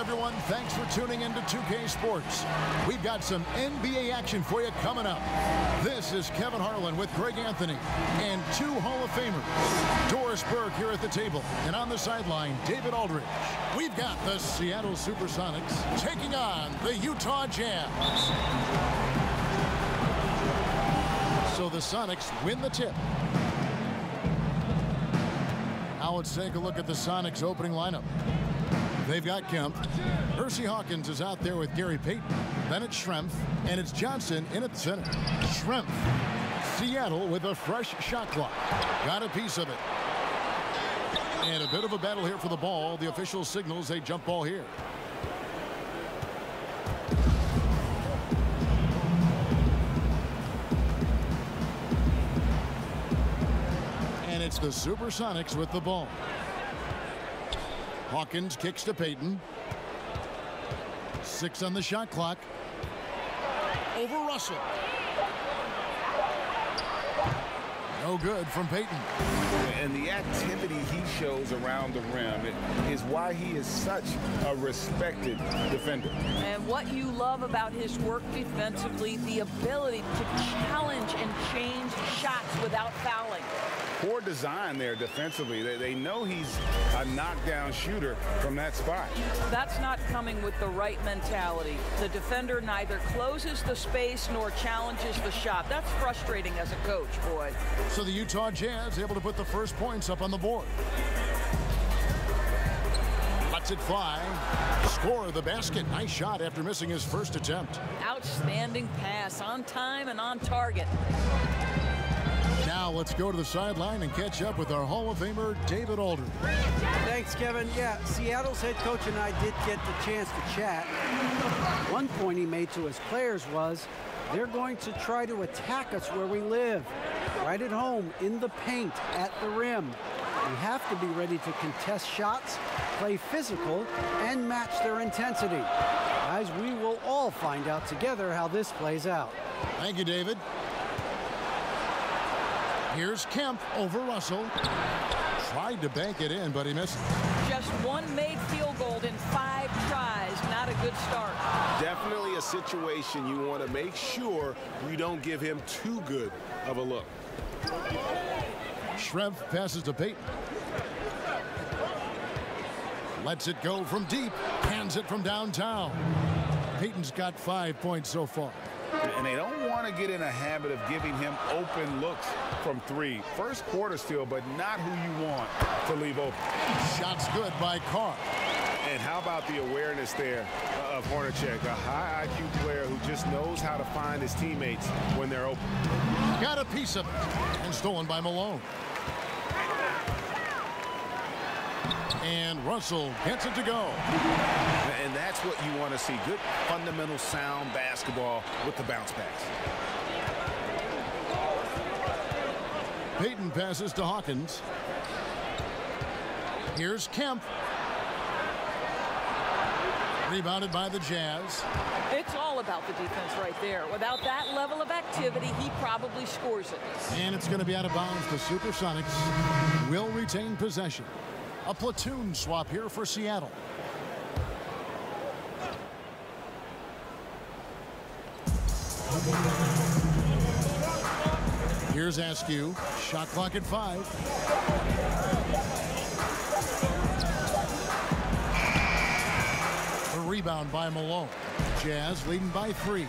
everyone. Thanks for tuning into 2K Sports. We've got some NBA action for you coming up. This is Kevin Harlan with Greg Anthony and two Hall of Famers. Doris Burke here at the table, and on the sideline, David Aldridge. We've got the Seattle Supersonics taking on the Utah Jazz. So the Sonics win the tip. Now let's take a look at the Sonics opening lineup. They've got Kemp. Hersey Hawkins is out there with Gary Payton. Then it's Schrempf, and it's Johnson in at the center. Schrempf. Seattle with a fresh shot clock. Got a piece of it. And a bit of a battle here for the ball. The official signals a jump ball here. And it's the Supersonics with the ball. Hawkins kicks to Payton. 6 on the shot clock. Over Russell. No good from Payton. And the activity he shows around the rim is why he is such a respected defender. And what you love about his work defensively, the ability to challenge and change shots without fouling. Poor design there defensively. They know he's a knockdown shooter from that spot. That's not coming with the right mentality. The defender neither closes the space nor challenges the shot. That's frustrating as a coach, boy. So the Utah Jazz able to put the first points up on the board. Lets it fly. Score the basket. Nice shot after missing his first attempt. Outstanding pass, on time and on target. Now let's go to the sideline and catch up with our Hall of Famer, David Aldridge. Thanks, Kevin. Yeah, Seattle's head coach and I did get the chance to chat. One point he made to his players was, they're going to try to attack us where we live. Right at home, in the paint, at the rim. We have to be ready to contest shots, play physical, and match their intensity. Guys, we will all find out together how this plays out. Thank you, David. Here's Kemp over Russell. Tried to bank it in, but he missed. Just one made field goal in 5 tries. Not a good start. Definitely a situation you want to make sure you don't give him too good of a look. Schrempf passes to Payton. Lets it go from deep. Hands it from downtown. Payton's got 5 points so far. And they don't want to get in a habit of giving him open looks from 3. First quarter still, but not who you want to leave open. Shot's good by Carr. And how about the awareness there of Hornacek, a high IQ player who just knows how to find his teammates when they're open. Got a piece of it. And stolen by Malone. And Russell gets it to go. And that's what you want to see. Good, fundamental, sound basketball with the bounce pass. Payton passes to Hawkins. Here's Kemp. Rebounded by the Jazz. It's all about the defense right there. Without that level of activity, he probably scores it. And it's going to be out of bounds. The Supersonics will retain possession. A platoon swap here for Seattle. Here's Askew. Shot clock at 5. A rebound by Malone. Jazz leading by 3.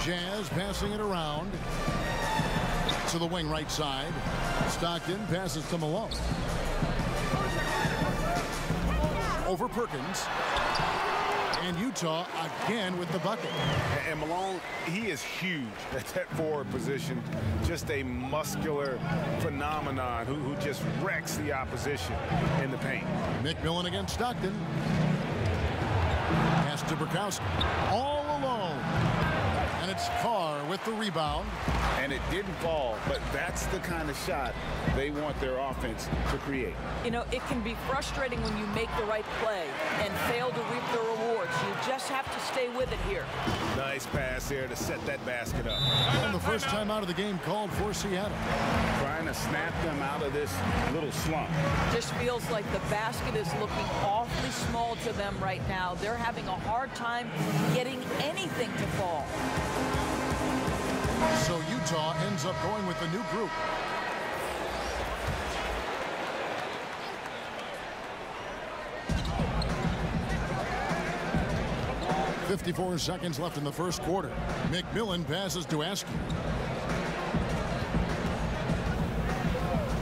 Jazz passing it around to the wing right side. Stockton passes to Malone. Over Perkins. And Utah again with the bucket. And Malone, he is huge at that forward position. Just a muscular phenomenon who just wrecks the opposition in the paint. McMillan against Stockton. Pass to Burkowski. All alone. And it's Carr with the rebound. And it didn't fall, but that's the kind of shot they want their offense to create. You know, it can be frustrating when you make the right play and fail to reap the rewards. You just have to stay with it here. Nice pass there to set that basket up. And the first time out of the game called for Seattle. Trying trying to snap them out of this little slump. Just feels like the basket is looking awfully small to them right now. They're having a hard time getting anything to fall. So Utah ends up going with the new group. .54 seconds left in the first quarter. McMillan passes to Askew.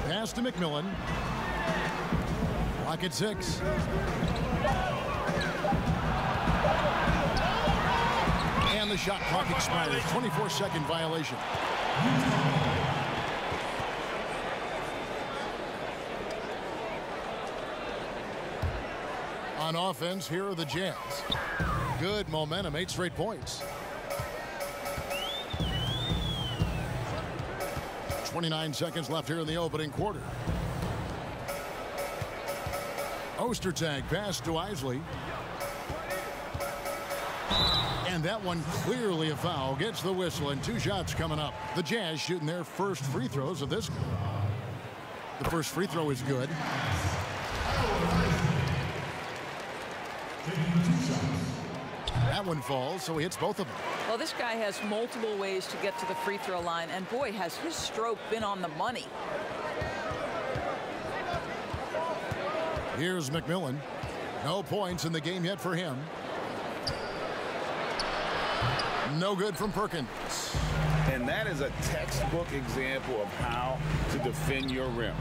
Pass to McMillan. Clock at 6. And the shot clock expires. 24-second violation. On offense, here are the Jazz. Good momentum, 8 straight points. 29 seconds left here in the opening quarter. Ostertag pass to Isley. And that one clearly a foul. Gets the whistle and 2 shots coming up. The Jazz shooting their first free throws of this. The first free throw is good. That one falls, so he hits both of them. Well, this guy has multiple ways to get to the free throw line, and boy, has his stroke been on the money. Here's McMillan. No points in the game yet for him. No good from Perkins. And that is a textbook example of how to defend your rim.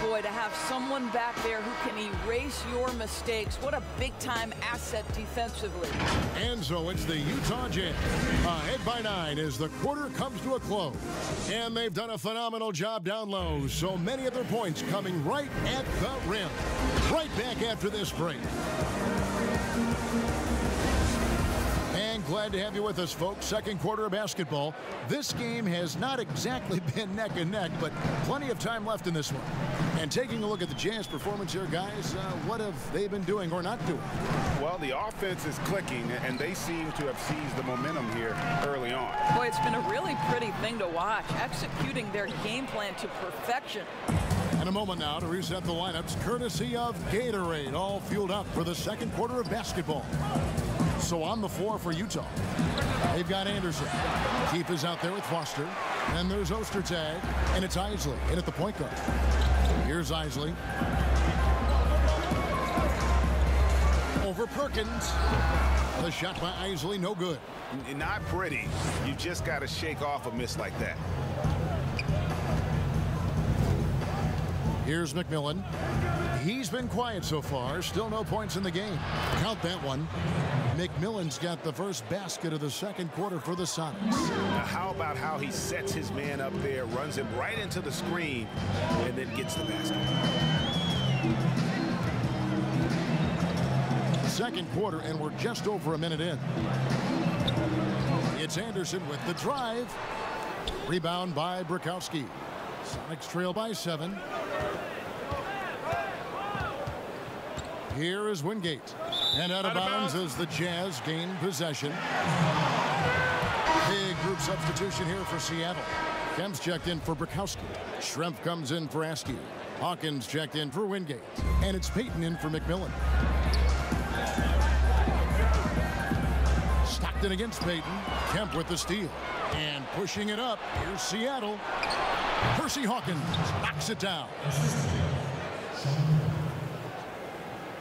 Boy, to have someone back there who can erase your mistakes, what a big-time asset defensively. And so it's the Utah Jazz ahead by 9 as the quarter comes to a close. And they've done a phenomenal job down low. So many of their points coming right at the rim. Right back after this break. And glad to have you with us, folks. Second quarter of basketball. This game has not exactly been neck and neck, but plenty of time left in this one. And taking a look at the Jazz performance here, guys, what have they been doing or not doing? Well, the offense is clicking, and they seem to have seized the momentum here early on. Boy, it's been a really pretty thing to watch, executing their game plan to perfection. In a moment now to reset the lineups, courtesy of Gatorade, all fueled up for the second quarter of basketball. So on the floor for Utah, they've got Anderson. Keith is out there with Foster. And there's Ostertag, and it's Isley in at the point guard. Here's Isley. Over Perkins. The shot by Isley, no good. Not pretty. You just got to shake off a miss like that. Here's McMillan. He's been quiet so far. Still no points in the game. Count that one. McMillan's got the first basket of the second quarter for the Sonics. Now, how about how he sets his man up there, runs him right into the screen, and then gets the basket. Second quarter, and we're just over a minute in. It's Anderson with the drive. Rebound by Brakowski. Sonics trail by 7. Here is Wingate. And out of bounds as the Jazz gain possession. Big group substitution here for Seattle. Kemp's checked in for Brakowski. Schrempf comes in for Askew. Hawkins checked in for Wingate. And it's Payton in for McMillan. Stockton against Payton. Kemp with the steal. And pushing it up. Here's Seattle. Percy Hawkins knocks it down.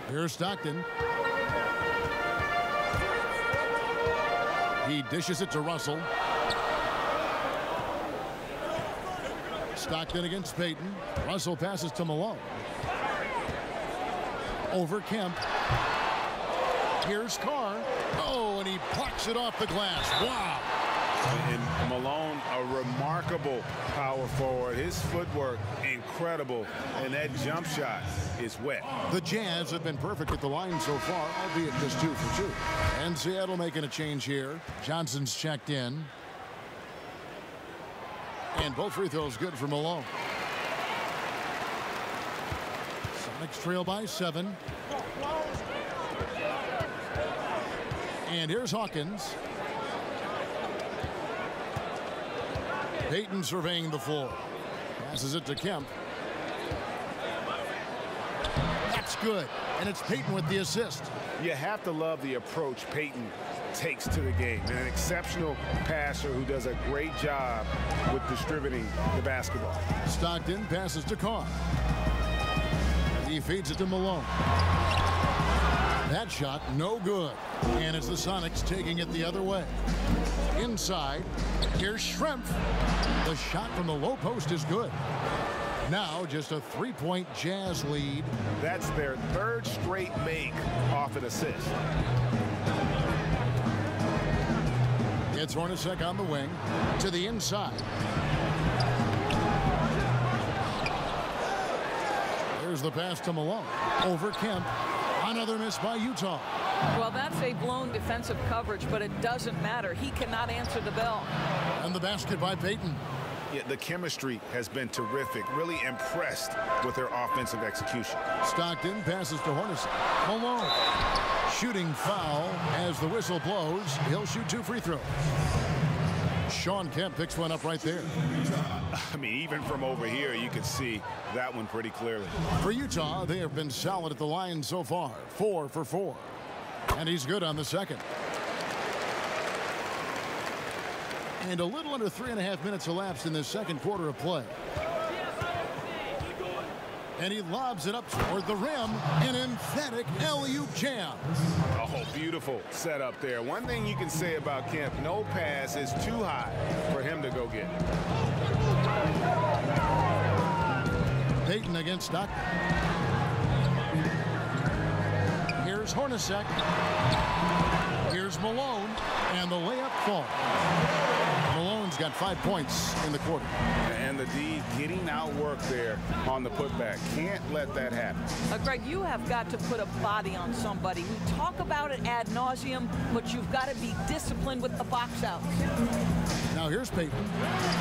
Here's Stockton. He dishes it to Russell. Stockton against Payton. Russell passes to Malone. Over Kemp. Here's Carr. Oh, and he blocks it off the glass. Wow. And Malone, a remarkable power forward. His footwork, incredible. And that jump shot is wet. The Jazz have been perfect at the line so far, albeit just 2 for 2. And Seattle making a change here. Johnson's checked in. And both free throws good for Malone. Sonics trail by 7. And here's Hawkins. Payton surveying the floor. Passes it to Kemp. That's good. And it's Payton with the assist. You have to love the approach Payton takes to the game. And an exceptional passer who does a great job with distributing the basketball. Stockton passes to Carr. He feeds it to Malone. That shot, no good. And it's the Sonics taking it the other way. Inside, here's Schrempf. The shot from the low post is good. Now just a three-point Jazz lead. That's their third straight make off an assist. It's Hornacek on the wing to the inside. There's the pass to Malone. Over Kemp. Another miss by Utah. Well, that's a blown defensive coverage, but it doesn't matter. He cannot answer the bell. And the basket by Payton. Yeah, the chemistry has been terrific. Really impressed with their offensive execution. Stockton passes to Hornacek. Malone. Shooting foul as the whistle blows. He'll shoot 2 free throws. Sean Kemp picks one up right there. I mean, even from over here, you can see that one pretty clearly. For Utah, they have been solid at the line so far. 4 for 4. And he's good on the second. And a little under 3.5 minutes elapsed in the second quarter of play. And he lobs it up toward the rim. An emphatic alley-oop jam. Oh, beautiful setup there. One thing you can say about Kemp, no pass is too high for him to go get. Payton against Stockton. Here's Hornacek. Here's Malone. And the layup falls. Malone's got 5 points in the quarter. And the D getting outworked there on the putback. Can't let that happen. Greg, you have got to put a body on somebody. We talk about it ad nauseum, but you've got to be disciplined with the box outs. Now here's Payton.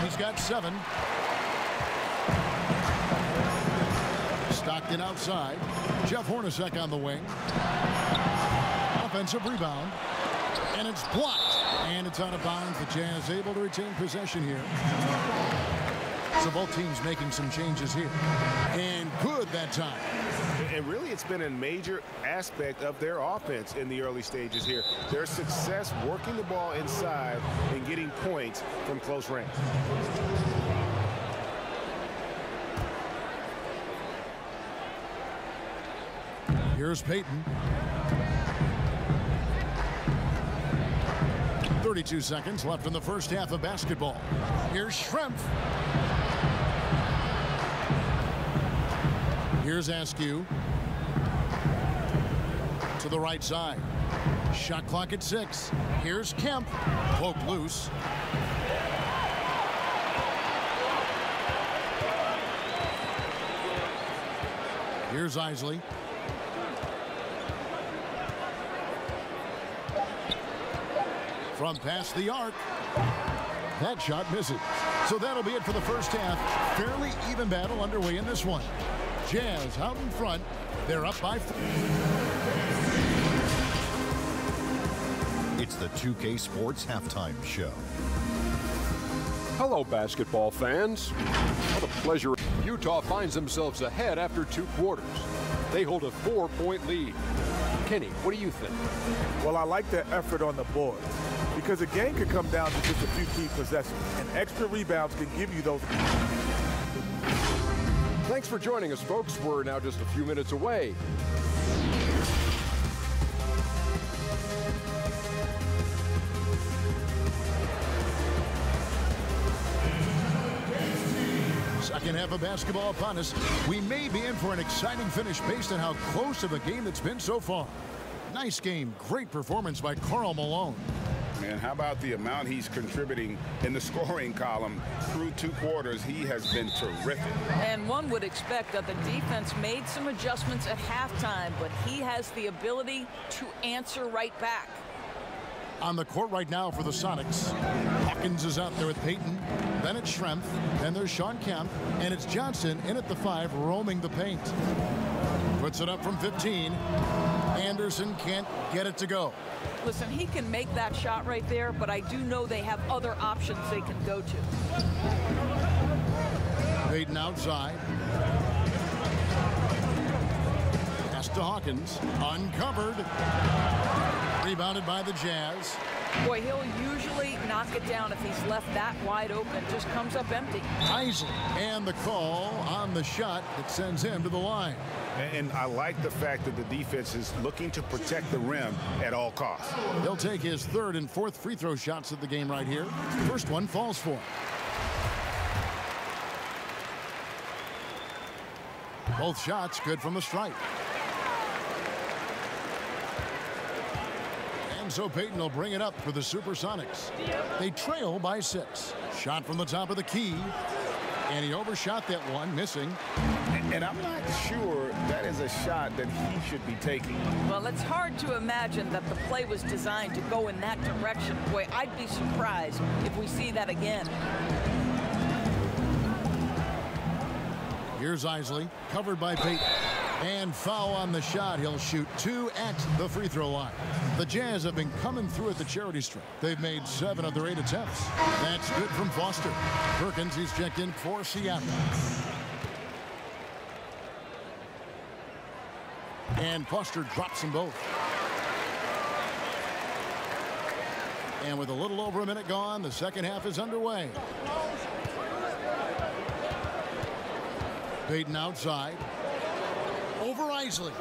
He's got 7. Stockton outside. Jeff Hornacek on the wing. Offensive rebound. And it's blocked. And it's out of bounds. The Jazz able to retain possession here. So both teams making some changes here. And good that time. And really, it's been a major aspect of their offense in the early stages here. Their success working the ball inside and getting points from close range. Here's Payton. 32 seconds left in the first half of basketball. Here's Schrempf. Here's Askew. To the right side. Shot clock at 6. Here's Kemp. Poked loose. Here's Isley. From past the arc. That shot misses. So that'll be it for the first half. Fairly even battle underway in this one. Jazz out in front. They're up by 4. It's the 2K Sports Halftime Show. Hello, basketball fans. What a pleasure. Utah finds themselves ahead after 2 quarters. They hold a 4-point lead. Kenny, what do you think? Well, I like their effort on the board because the game could come down to just a few key possessions, and extra rebounds can give you those. Thanks for joining us, folks. We're now just a few minutes away. Second half of basketball upon us. We may be in for an exciting finish based on how close of a game it's been so far. Nice game. Great performance by Karl Malone. Man, how about the amount he's contributing in the scoring column through 2 quarters? He has been terrific. And one would expect that the defense made some adjustments at halftime, but he has the ability to answer right back. On the court right now for the Sonics. Hawkins is out there with Payton. Then it's Schrempf. Then there's Sean Kemp. And it's Johnson in at the 5, roaming the paint. Puts it up from 15. Anderson can't get it to go. Listen, he can make that shot right there, but I do know they have other options they can go to. Payton outside. Pass to Hawkins. Uncovered. Rebounded by the Jazz. Boy, he'll usually knock it down if he's left that wide open. Just comes up empty. Isley. And the call on the shot that sends him to the line. And I like the fact that the defense is looking to protect the rim at all costs. He'll take his third and fourth free throw shots of the game right here. First one falls for him. Both shots good from the stripe. And so Payton will bring it up for the Supersonics. They trail by 6. Shot from the top of the key. And he overshot that one, missing. And I'm not sure that is a shot that he should be taking. Well, it's hard to imagine that the play was designed to go in that direction. Boy, I'd be surprised if we see that again. Here's Isley, covered by Payton. And foul on the shot. He'll shoot 2 at the free throw line. The Jazz have been coming through at the charity stripe. They've made 7 of their 8 attempts. That's good from Foster. Perkins, he's checked in for Seattle. And Foster drops them both. And with a little over a minute gone, the second half is underway. Payton outside. Over Isley.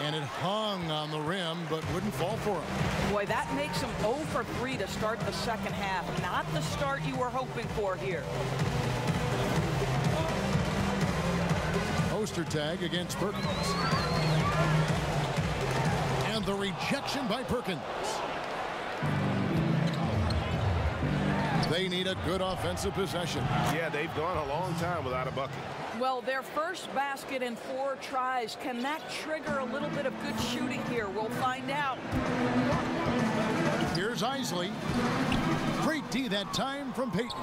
And it hung on the rim, but wouldn't fall for him. Boy, that makes him 0 for 3 to start the second half. Not the start you were hoping for here. Poster tag against Perkins. And the rejection by Perkins. They need a good offensive possession. Yeah, they've gone a long time without a bucket. Well, their first basket in 4 tries. Can that trigger a little bit of good shooting here? We'll find out. Here's Isley. Great D that time from Payton.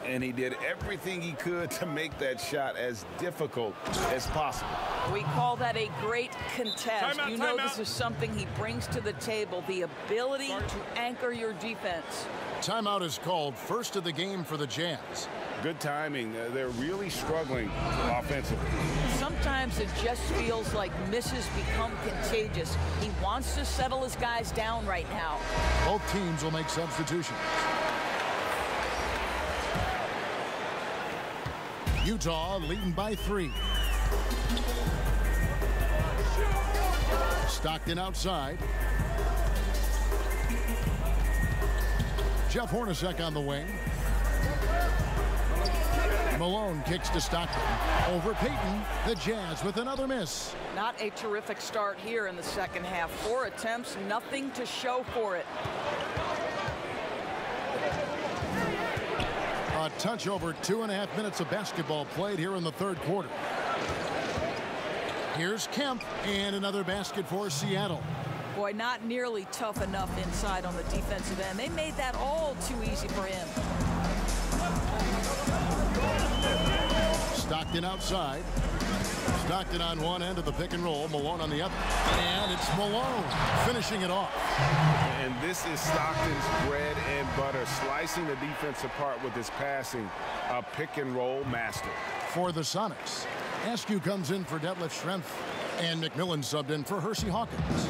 And he did everything he could to make that shot as difficult as possible. We call that a great contest. You know this is something he brings to the table, the ability to anchor your defense. Timeout is called, first of the game for the Jazz. Good timing. They're really struggling offensively. Sometimes it just feels like misses become contagious. He wants to settle his guys down right now. Both teams will make substitutions. Utah leading by 3. Stockton outside. Jeff Hornacek on the wing. Malone kicks to Stockton. Over Payton, the Jazz with another miss. Not a terrific start here in the second half. 4 attempts, nothing to show for it. A touch over 2.5 minutes of basketball played here in the third quarter. Here's Kemp and another basket for Seattle. Boy, not nearly tough enough inside on the defensive end. They made that all too easy for him. Stockton outside. Stockton on one end of the pick and roll. Malone on the other. And it's Malone finishing it off. And this is Stockton's bread and butter, slicing the defense apart with his passing. A pick and roll master. For the Sonics, Askew comes in for Detlef Schrempf. And McMillan subbed in for Hersey Hawkins.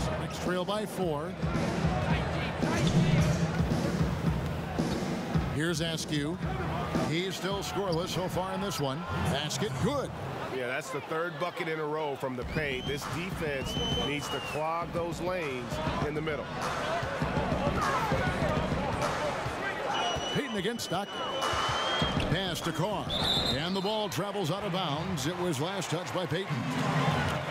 Sonics trail by 4. Here's Askew. He's still scoreless so far in this one. Basket good. Yeah, that's the 3rd bucket in a row from the paint. This defense needs to clog those lanes in the middle. Payton against Stockton. Pass to Carr. And the ball travels out of bounds. It was last touched by Payton.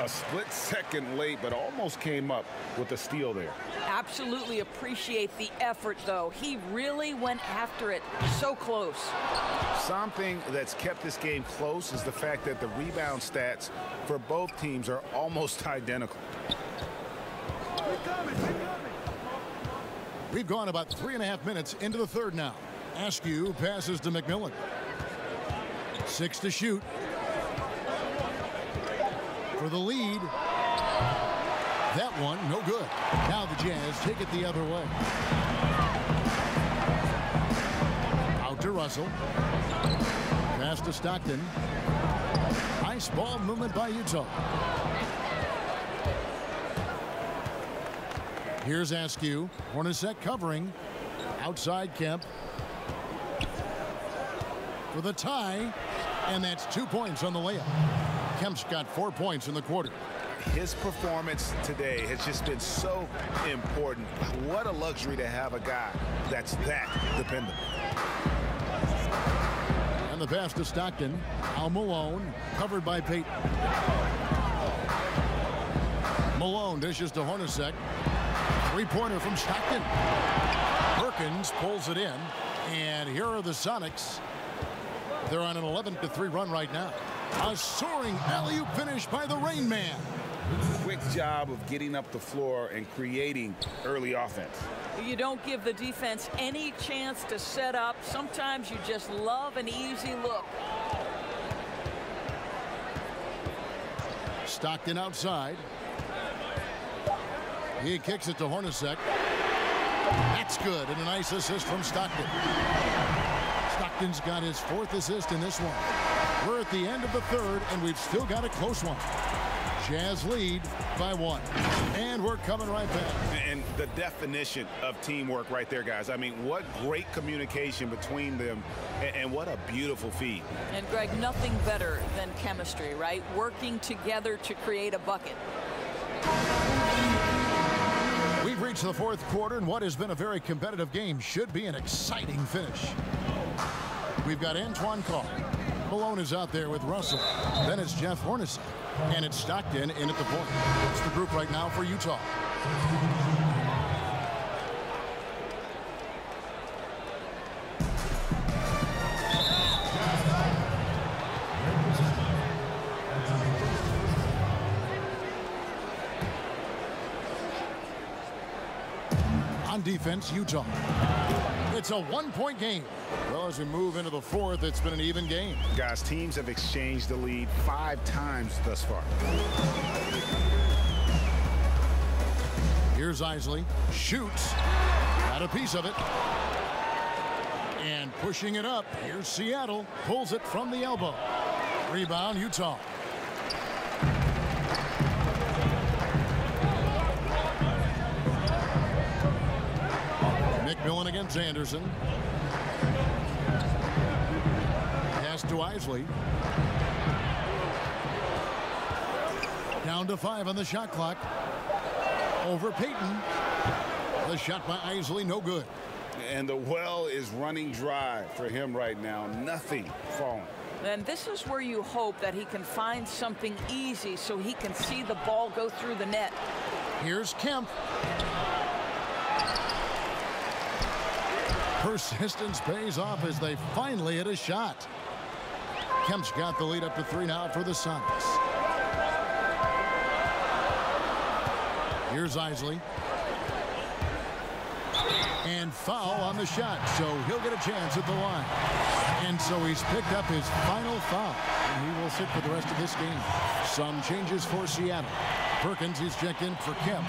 A split second late, but almost came up with a steal there. Absolutely appreciate the effort, though. He really went after it so close. Something that's kept this game close is the fact that the rebound stats for both teams are almost identical. We've gone about 3.5 minutes into the third now. Askew passes to McMillan. 6 to shoot. For the lead. That one, no good. Now the Jazz take it the other way. Out to Russell. Pass to Stockton. Nice ball movement by Utah. Here's Askew. Hornacek covering. Outside Kemp. For the tie. And that's 2 points on the layup. Kemp's got 4 points in the quarter. His performance today has just been so important. What a luxury to have a guy that's that dependable. And the pass to Stockton. Al Malone, covered by Payton. Malone dishes to Hornacek. Three-pointer from Stockton. Perkins pulls it in. And here are the Sonics. They're on an 11-3 run right now. A soaring alley-oop finish by the Rain Man. Quick job of getting up the floor and creating early offense. You don't give the defense any chance to set up. Sometimes you just love an easy look. Stockton outside. He kicks it to Hornacek. That's good, and a nice assist from Stockton. Stockton's got his 4th assist in this one. We're at the end of the 3rd, and we've still got a close one. Jazz lead by 1. And we're coming right back. And the definition of teamwork right there, guys. I mean, what great communication between them, and what a beautiful feed. And, Greg, nothing better than chemistry, right? Working together to create a bucket. We've reached the 4th quarter, and what has been a very competitive game should be an exciting finish. We've got Antoine Carr. Malone is out there with Russell. Then it's Jeff Hornacek. And it's Stockton in at the point. It's the group right now for Utah. On defense, Utah. It's a 1-point game. Well, as we move into the 4th, it's been an even game. Guys, teams have exchanged the lead 5 times thus far. Here's Isley. Shoots. Got a piece of it. And pushing it up. Here's Seattle. Pulls it from the elbow. Rebound, Utah. McMillan against Anderson. Pass to Isley. Down to 5 on the shot clock. Over Payton. The shot by Isley, no good. And the well is running dry for him right now. Nothing falling. And this is where you hope that he can find something easy so he can see the ball go through the net. Here's Kemp. Persistence pays off as they finally hit a shot. Kemp's got the lead up to 3 now for the Sonics. Here's Isley. And foul on the shot, so he'll get a chance at the line. And so he's picked up his final foul, and he will sit for the rest of this game. Some changes for Seattle. Perkins is checked in for Kemp.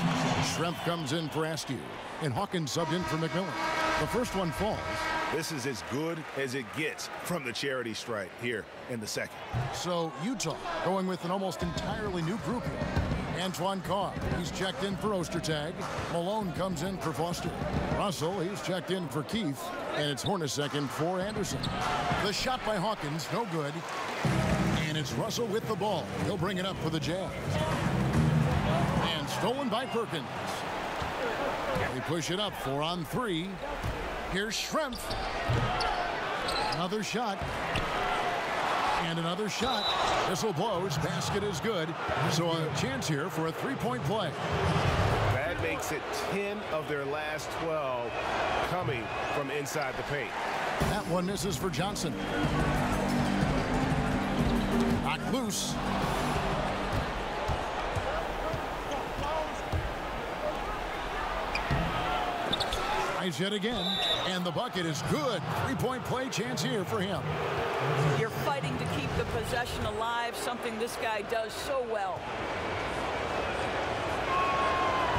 Schrempf comes in for Askew. And Hawkins subbed in for McMillan. The first one falls. This is as good as it gets from the charity stripe here in the 2nd. So Utah going with an almost entirely new group here. Antoine Carr, he's checked in for Ostertag. Malone comes in for Foster. Russell, he's checked in for Keith. And it's Hornacek in for Anderson. The shot by Hawkins, no good. And it's Russell with the ball. He'll bring it up for the Jazz. And stolen by Perkins. They push it up 4 on 3. Here's Schrempf. Another shot. And another shot. Whistle blows. Basket is good. So a chance here for a 3-point play. That makes it 10 of their last 12 coming from inside the paint. That one misses for Johnson. Knocked loose. Yet again, and the bucket is good. 3-point play chance here for him. You're fighting to keep the possession alive, something this guy does so well.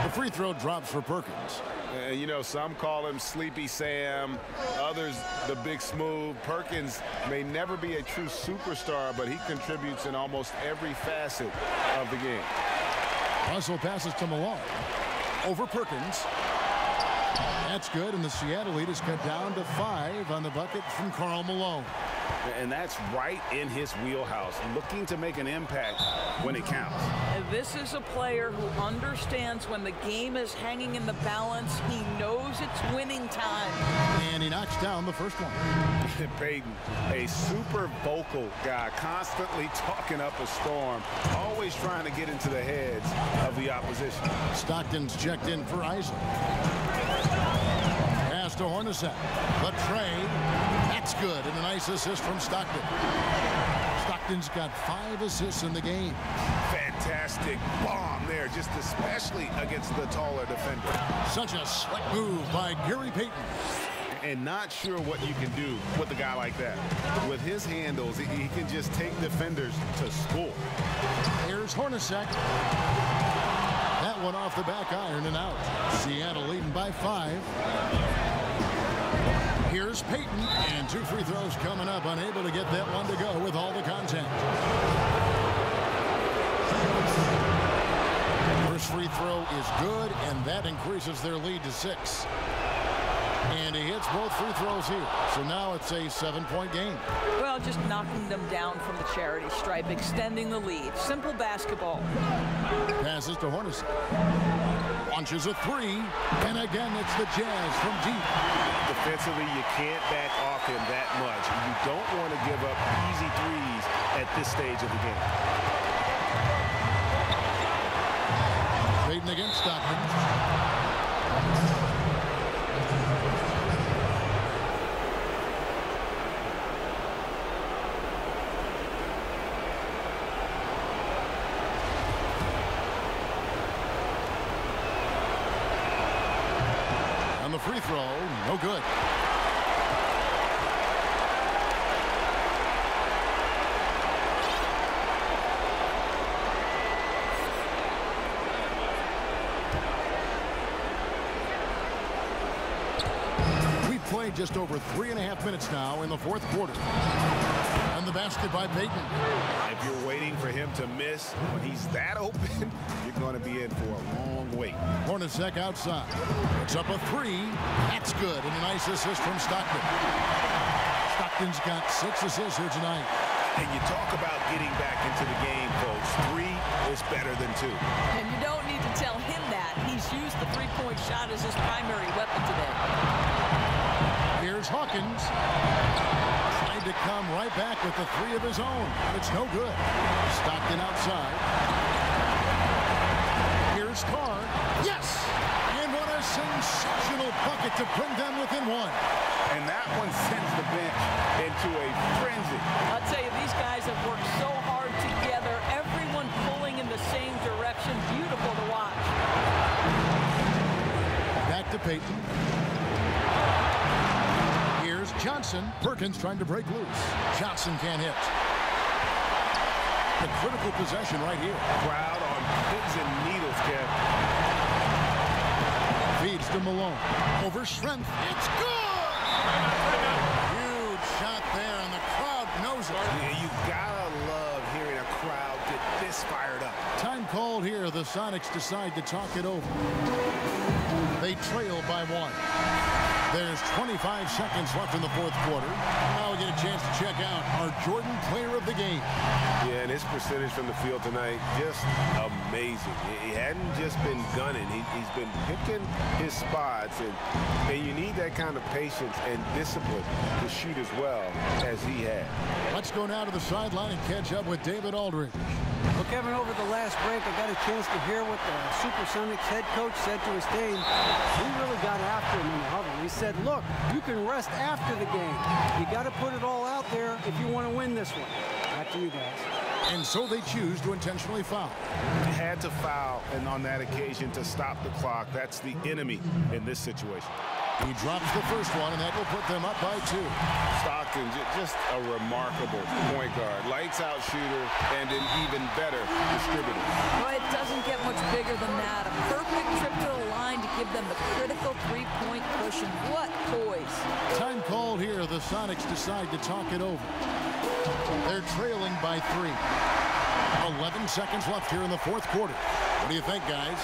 The Free throw drops for Perkins. You know, some call him Sleepy Sam, others the Big Smooth. Perkins may never be a true superstar, but he contributes in almost every facet of the game. Russell passes to Malone. Over Perkins. That's good, and the Seattle lead is cut down to 5 on the bucket from Karl Malone. And that's right in his wheelhouse, looking to make an impact when it counts. And this is a player who understands when the game is hanging in the balance. He knows it's winning time. And he knocks down the first one. Peyton, a super vocal guy, constantly talking up a storm, always trying to get into the heads of the opposition. Stockton's checked in for Isaac. Pass to Hornacek. The tray. That's good, and a nice assist from Stockton. Stockton's got 5 assists in the game. Fantastic bomb there, just especially against the taller defender. Such a slick move by Gary Payton. And not sure what you can do with a guy like that. With his handles, he can just take defenders to school. Here's Hornacek. That one off the back iron and out. Seattle leading by 5. Here's Payton, and 2 free throws coming up, unable to get that one to go with all the contact. First free throw is good, and that increases their lead to 6. And he hits both free throws here. So now it's a 7-point game. Well, just knocking them down from the charity stripe, extending the lead. Simple basketball. Passes to Hornacek. Launches a 3. And again, it's the Jazz from deep. Defensively, you can't back off him that much. You don't want to give up easy threes at this stage of the game. Payton against Stockton. On the free throw, no good. We've played just over 3.5 minutes now in the 4th quarter. And the basket by Payton. If you're waiting for him to miss when he's that open, you're going to be in for a long wait. Hornacek outside. It's up a 3. That's good. And a nice assist from Stockton. Stockton's got 6 assists here tonight. And you talk about getting back into the game, folks. 3 is better than 2. And you don't need to tell him that. He's used the three-point shot as his primary weapon today. Here's Hawkins. Trying to come right back with the 3 of his own. It's no good. Stockton outside. Here's Carr. Yes! And what a sensational bucket to bring them within 1. And that one sends the bench into a frenzy. I'll tell you, these guys have worked so hard together. Everyone pulling in the same direction. Beautiful to watch. Back to Payton. Here's Johnson. Perkins trying to break loose. Johnson can't hit. The critical possession right here. Crowd on pins and needles, Kev. Feeds to Malone. Over Strength. It's good! Huge shot there, and the crowd knows it. Yeah, you gotta love hearing a crowd get this fired up. Time called here. The Sonics decide to talk it over. They trail by 1. There's 25 seconds left in the 4th quarter. Now we get a chance to check out our Jordan Player of the Game. Yeah, and his percentage from the field tonight, just amazing. He hadn't just been gunning. He's been picking his spots, and you need that kind of patience and discipline to shoot as well as he had. Let's go now to the sideline and catch up with David Aldridge. Well, Kevin, over the last break, I got a chance to hear what the Supersonics head coach said to his team. He really got after him in the huddle. He said, look, you can rest after the game. You got to put it all out there if you want to win this one. Back to you guys. And so they choose to intentionally foul. Had to foul, and on that occasion to stop the clock. That's the enemy in this situation. He drops the first one, and that will put them up by 2. Stockton, just a remarkable point guard. Lights out shooter, and an even better distributor. Well, it doesn't get much bigger than that. A perfect trip to the line to give them the critical three-point cushion. What poise. Time called here. The Sonics decide to talk it over. They're trailing by 3. 11 seconds left here in the fourth quarter. What do you think, guys?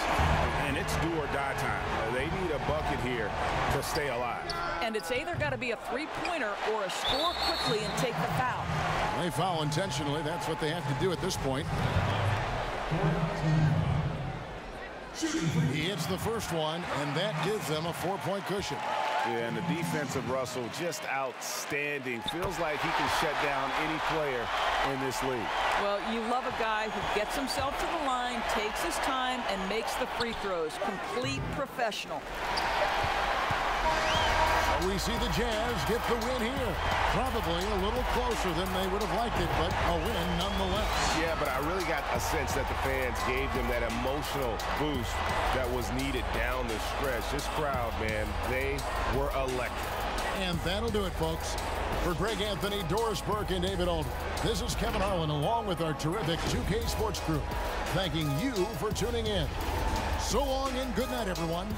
And it's do or die time. They need a bucket here to stay alive. And it's either got to be a three-pointer or a score quickly and take the foul. They foul intentionally. That's what they have to do at this point. He hits the first one, and that gives them a 4-point cushion. Yeah, and the defense of Russell just outstanding. Feels like he can shut down any player in this league. Well, you love a guy who gets himself to the line, takes his time, and makes the free throws. Complete professional. We see the Jazz get the win here. Probably a little closer than they would have liked it, but a win nonetheless. Yeah, but I really got a sense that the fans gave them that emotional boost that was needed down the stretch. This crowd, man, they were electric. And that'll do it, folks. For Greg Anthony, Doris Burke, and David Aldridge, this is Kevin Harlan along with our terrific 2K Sports crew, thanking you for tuning in. So long and good night, everyone.